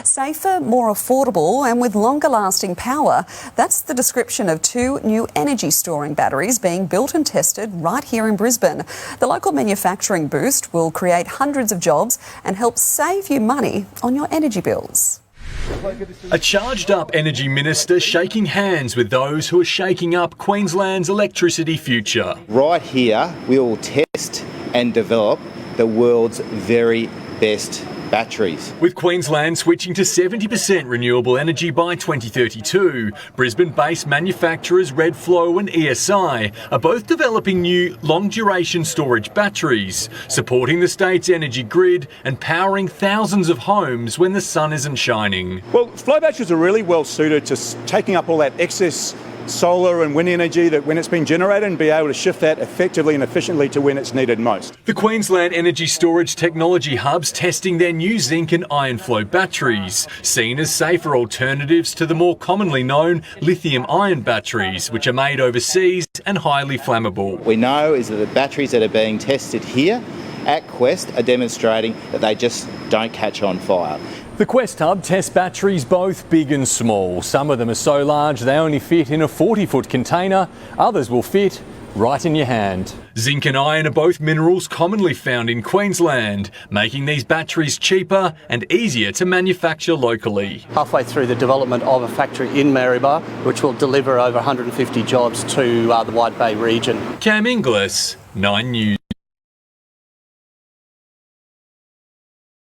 Safer, more affordable and with longer lasting power. That's the description of two new energy storing batteries being built and tested right here in Brisbane. The local manufacturing boost will create hundreds of jobs and help save you money on your energy bills. A charged up energy minister shaking hands with those who are shaking up Queensland's electricity future. Right here, we will test and develop the world's very best batteries. With Queensland switching to 70% renewable energy by 2032, Brisbane-based manufacturers Redflow and ESI are both developing new long-duration storage batteries, supporting the state's energy grid and powering thousands of homes when the sun isn't shining. Well, flow batteries are really well suited to taking up all that excess solar and wind energy that when it's been generated and be able to shift that effectively and efficiently to when it's needed most. The Queensland Energy Storage Technology Hub's testing their new zinc and iron flow batteries, seen as safer alternatives to the more commonly known lithium-ion batteries, which are made overseas and highly flammable. We know is that the batteries that are being tested here at Quest are demonstrating that they just don't catch on fire. The Quest Hub tests batteries both big and small. Some of them are so large they only fit in a 40-foot container. Others will fit right in your hand. Zinc and iron are both minerals commonly found in Queensland, making these batteries cheaper and easier to manufacture locally. Halfway through the development of a factory in Maryborough, which will deliver over 150 jobs to the White Bay region. Cam Inglis, 9 News.